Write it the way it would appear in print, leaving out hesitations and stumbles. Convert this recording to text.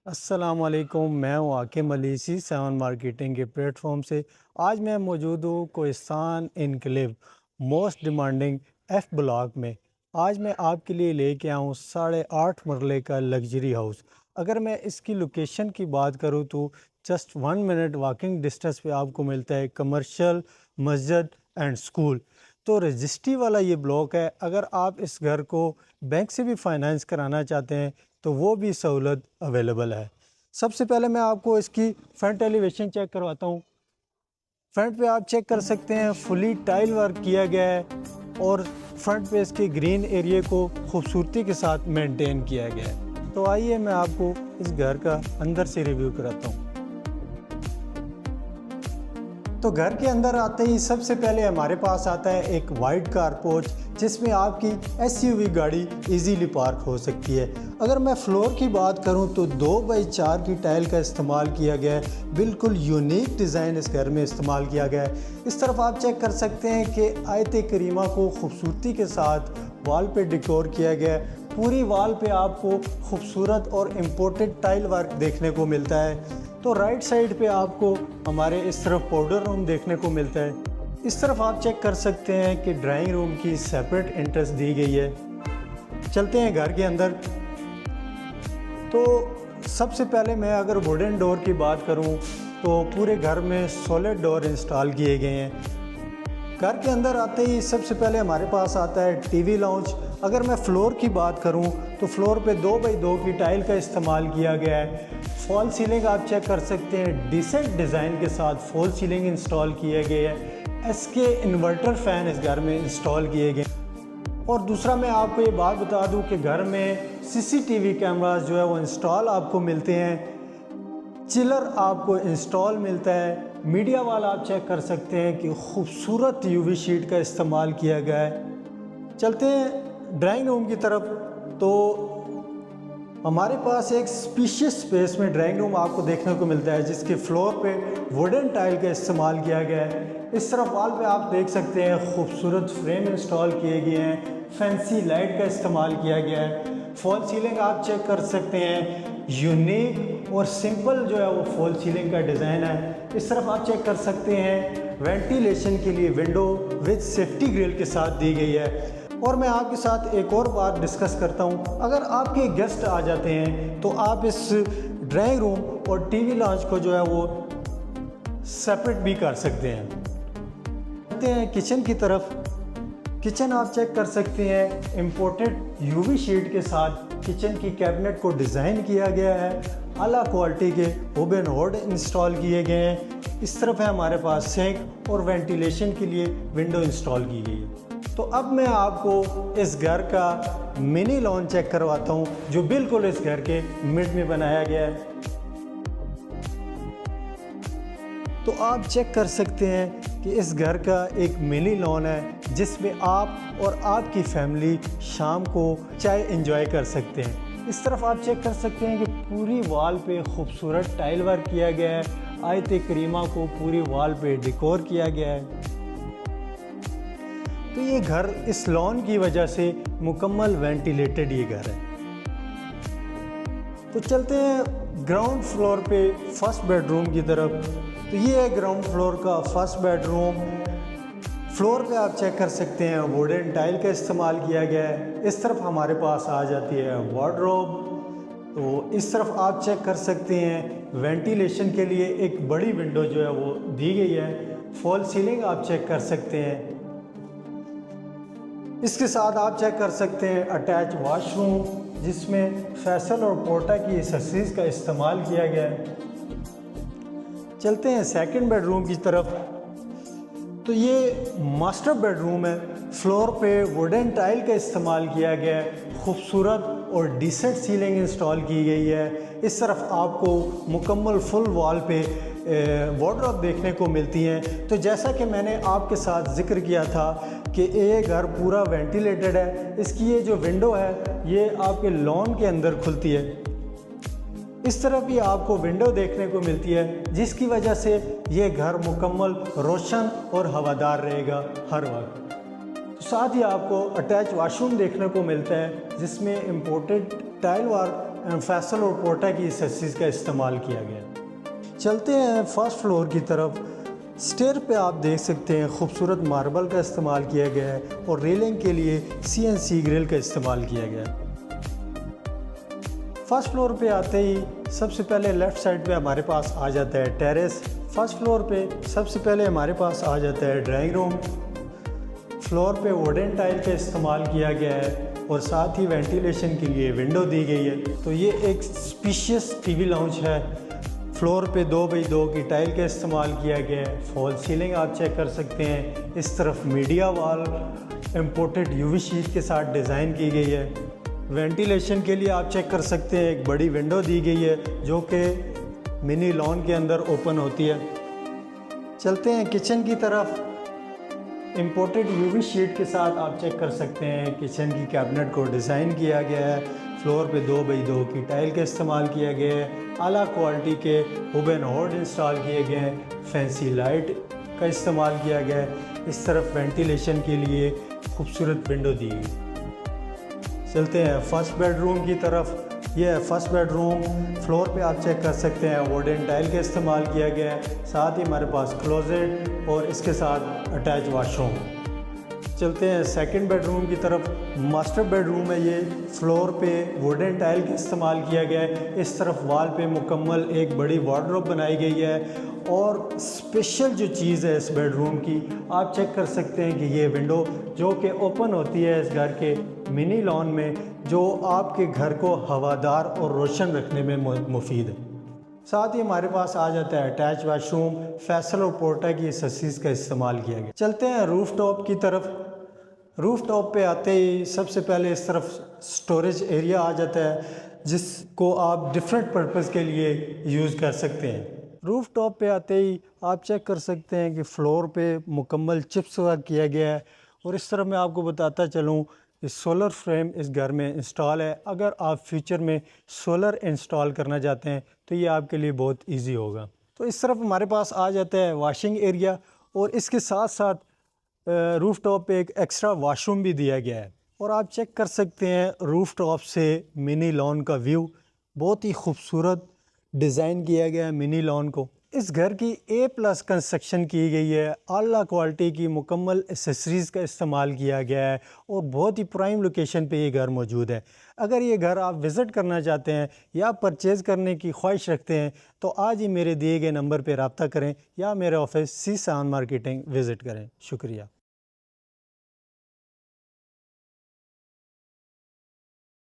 अस्सलामुअलैकुम, मैं हूँ आकिम अली C7 मार्केटिंग के प्लेटफॉर्म से। आज मैं मौजूद हूँ Kohistan enclave most demanding F block में। आज मैं आपके लिए लेके आया हूँ 8.5 मरले का लग्जरी हाउस। अगर मैं इसकी लोकेशन की बात करूँ तो जस्ट 1 मिनट वॉकिंग डिस्टेंस पे आपको मिलता है कमर्शियल, मस्जिद एंड स्कूल। तो रजिस्ट्री वाला ये ब्लॉक है। अगर आप इस घर को बैंक से भी फाइनेंस कराना चाहते हैं तो वो भी सहूलत अवेलेबल है। सबसे पहले मैं आपको इसकी फ्रंट एलिवेशन चेक करवाता हूँ। फ्रंट पे आप चेक कर सकते हैं फुली टाइल वर्क किया गया है और फ्रंट पे इसके ग्रीन एरिया को खूबसूरती के साथ मेंटेन किया गया है। तो आइए मैं आपको इस घर का अंदर से रिव्यू कराता हूँ। तो घर के अंदर आते ही सबसे पहले हमारे पास आता है एक वाइड कार पोर्च, जिसमें आपकी एसयूवी गाड़ी इजीली पार्क हो सकती है। अगर मैं फ्लोर की बात करूं तो 2x4 की टाइल का इस्तेमाल किया गया है। बिल्कुल यूनिक डिज़ाइन इस घर में इस्तेमाल किया गया है। इस तरफ आप चेक कर सकते हैं कि आयत करीमा को खूबसूरती के साथ वॉल पे डिकोर किया गया है। पूरी वॉल पे आपको खूबसूरत और इम्पोर्टेड टाइल वर्क देखने को मिलता है। तो राइट साइड पे आपको हमारे इस तरफ पाउडर रूम देखने को मिलता है। इस तरफ आप चेक कर सकते हैं कि ड्राइंग रूम की सेपरेट एंट्रेंस दी गई है। चलते हैं घर के अंदर। तो सबसे पहले मैं अगर वुडन डोर की बात करूं तो पूरे घर में सॉलिड डोर इंस्टॉल किए गए हैं। घर के अंदर आते ही सबसे पहले हमारे पास आता है टीवी लाउंज। अगर मैं फ्लोर की बात करूं तो फ्लोर पे 2x2 की टाइल का इस्तेमाल किया गया है। फॉल सीलिंग आप चेक कर सकते हैं, डिसेंट डिज़ाइन के साथ फॉल सीलिंग इंस्टॉल किए गए हैं। एसके इन्वर्टर फ़ैन इस घर में इंस्टॉल किए गए। और दूसरा मैं आपको ये बात बता दूं कि घर में सीसीटीवी कैमरास जो है वो इंस्टॉल आपको मिलते हैं। चिलर आपको इंस्टॉल मिलता है। मीडिया वाला आप चेक कर सकते हैं कि खूबसूरत यूवी शीट का इस्तेमाल किया गया है। चलते हैं ड्राइंग रूम की तरफ। तो हमारे पास एक स्पेशियस स्पेस में ड्राइंग रूम आपको देखने को मिलता है, जिसके फ्लोर पे वुडन टाइल का इस्तेमाल किया गया है। इस तरफ वॉल पे आप देख सकते हैं खूबसूरत फ्रेम इंस्टॉल किए गए हैं, फैंसी लाइट का इस्तेमाल किया गया है। फॉल सीलिंग आप चेक कर सकते हैं, यूनिक और सिंपल जो है वो फॉल सीलिंग का डिज़ाइन है। इस तरफ आप चेक कर सकते हैं वेंटिलेशन के लिए विंडो विद सेफ्टी ग्रिल के साथ दी गई है। और मैं आपके साथ एक और बात डिस्कस करता हूं, अगर आपके गेस्ट आ जाते हैं तो आप इस ड्राइंग रूम और टीवी लॉन्च को जो है वो सेपरेट भी कर सकते हैं। आते हैं किचन की तरफ। किचन आप चेक कर सकते हैं इम्पोर्टेड यूवी शीट के साथ किचन की कैबिनेट को डिज़ाइन किया गया है। आला क्वालिटी के ओवन होड इंस्टॉल किए गए हैं। इस तरफ है हमारे पास सिंक और वेंटिलेशन के लिए विंडो इंस्टॉल की गई है। तो अब मैं आपको इस घर का मिनी लॉन चेक करवाता हूँ, जो बिल्कुल इस घर के मिड में बनाया गया है। तो आप चेक कर सकते हैं कि इस घर का एक मिनी लॉन है, जिसमें आप और आपकी फैमिली शाम को चाय एंजॉय कर सकते हैं। इस तरफ आप चेक कर सकते हैं कि पूरी वॉल पे खूबसूरत टाइल वर्क किया गया है। आयत करीमा को पूरी वॉल पे डेकोर किया गया है। तो ये घर इस लॉन की वजह से मुकम्मल वेंटिलेटेड ये घर है। तो चलते हैं ग्राउंड फ्लोर पे फर्स्ट बेडरूम की तरफ। तो ये है ग्राउंड फ्लोर का फर्स्ट बेडरूम। फ्लोर पे आप चेक कर सकते हैं वुडन टाइल का इस्तेमाल किया गया है। इस तरफ हमारे पास आ जाती है वार्डरोब। तो इस तरफ आप चेक कर सकते हैं वेंटिलेशन के लिए एक बड़ी विंडो जो है वो दी गई है। फॉल सीलिंग आप चेक कर सकते हैं। इसके साथ आप चेक कर सकते हैं अटैच वॉशरूम, जिसमें फैसल और पोर्टा की एक्सेसरीज का इस्तेमाल किया गया है। चलते हैं सेकंड बेडरूम की तरफ। तो ये मास्टर बेडरूम है। फ्लोर पे वुडन टाइल का इस्तेमाल किया गया है। खूबसूरत और डिसेंट सीलिंग इंस्टॉल की गई है। इस तरफ आपको मुकम्मल फुल वॉल पे वार्डरोब देखने को मिलती हैं। तो जैसा कि मैंने आपके साथ जिक्र किया था कि ये घर पूरा वेंटिलेटेड है। इसकी ये जो विंडो है ये आपके लॉन के अंदर खुलती है। इस तरफ भी आपको विंडो देखने को मिलती है, जिसकी वजह से ये घर मुकम्मल रोशन और हवादार रहेगा हर वक्त। तो साथ ही आपको अटैच वॉशरूम देखने को मिलता है, जिसमें इम्पोर्टेड टाइल वर्क फैसल और पोर्टा की एसेसरीज का इस्तेमाल किया गया। चलते हैं फर्स्ट फ्लोर की तरफ। स्टेयर पे आप देख सकते हैं खूबसूरत मार्बल का इस्तेमाल किया गया है और रेलिंग के लिए CNC ग्रिल का इस्तेमाल किया गया है। फर्स्ट फ्लोर पे आते ही सबसे पहले लेफ़्ट साइड पे हमारे पास आ जाता है टेरेस। फर्स्ट फ्लोर पे सबसे पहले हमारे पास आ जाता है ड्राइंग रूम। फ्लोर पे वुडन टाइल का इस्तेमाल किया गया है और साथ ही वेंटिलेशन के लिए विंडो दी गई है। तो ये एक स्पेशियस टीवी लाउंज है। फ्लोर पे 2x2 की टाइल का इस्तेमाल किया गया है। फॉल सीलिंग आप चेक कर सकते हैं। इस तरफ media wall imported UV sheet के साथ डिज़ाइन की गई है। वेंटिलेशन के लिए आप चेक कर सकते हैं एक बड़ी विंडो दी गई है जो कि मिनी लॉन के अंदर ओपन होती है। चलते हैं किचन की तरफ। इम्पोर्टेड UV शीट के साथ आप चेक कर सकते हैं किचन की कैबिनेट को डिज़ाइन किया गया है। फ्लोर पे 2x2 की टाइल का इस्तेमाल किया गया है। आला क्वालिटी के हुबन होड इंस्टॉल किए गए हैं। फैंसी लाइट का इस्तेमाल किया गया है। इस तरफ वेंटिलेशन के लिए खूबसूरत विंडो दी गई। चलते हैं फर्स्ट बेडरूम की तरफ। यह है फर्स्ट बेडरूम। फ्लोर पे आप चेक कर सकते हैं वुडन टाइल का इस्तेमाल किया गया है। साथ ही हमारे पास क्लोजेट और इसके साथ अटैच वॉशरूम। चलते हैं सेकंड बेडरूम की तरफ। मास्टर बेडरूम है ये। फ्लोर पे वुडन टाइल का इस्तेमाल किया गया है। इस तरफ वॉल पे मुकम्मल एक बड़ी वार्डरोब बनाई गई है। और स्पेशल जो चीज़ है इस बेडरूम की आप चेक कर सकते हैं कि ये विंडो जो कि ओपन होती है इस घर के मिनी लॉन में, जो आपके घर को हवादार और रोशन रखने में मुफीद है। साथ ही हमारे पास आ जाता है अटैच वाशरूम। फैसल और पोर्टा की एसेसरीज का इस्तेमाल किया गया। चलते हैं रूफ टॉप की तरफ। रूफ टॉप पे आते ही सबसे पहले इस तरफ स्टोरेज एरिया आ जाता है जिसको आप डिफरेंट पर्पज़ के लिए यूज़ कर सकते हैं। रूफ टॉप पे आते ही आप चेक कर सकते हैं कि फ्लोर पे मुकम्मल चिप्स वर्क किया गया है। और इस तरह मैं आपको बताता चलूँ कि सोलर फ्रेम इस घर में इंस्टॉल है। अगर आप फ्यूचर में सोलर इंस्टॉल करना चाहते हैं तो ये आपके लिए बहुत ईजी होगा। तो इस तरफ हमारे पास आ जाता है वॉशिंग एरिया और इसके साथ साथ रूफ टॉप पे एक एक्स्ट्रा वॉशरूम भी दिया गया है। और आप चेक कर सकते हैं रूफ टॉप से मिनी लॉन का व्यू। बहुत ही खूबसूरत डिज़ाइन किया गया है मिनी लॉन को। इस घर की A+ कंस्ट्रक्शन की गई है। आला क्वालिटी की मुकम्मल एसेसरीज़ का इस्तेमाल किया गया है और बहुत ही प्राइम लोकेशन पे ये घर मौजूद है। अगर ये घर आप विज़िट करना चाहते हैं या परचेज़ करने की ख्वाहिश रखते हैं तो आज ही मेरे दिए गए नंबर पर रब्ता करें या मेरे ऑफिस C7 मार्केटिंग विज़िट करें। शुक्रिया।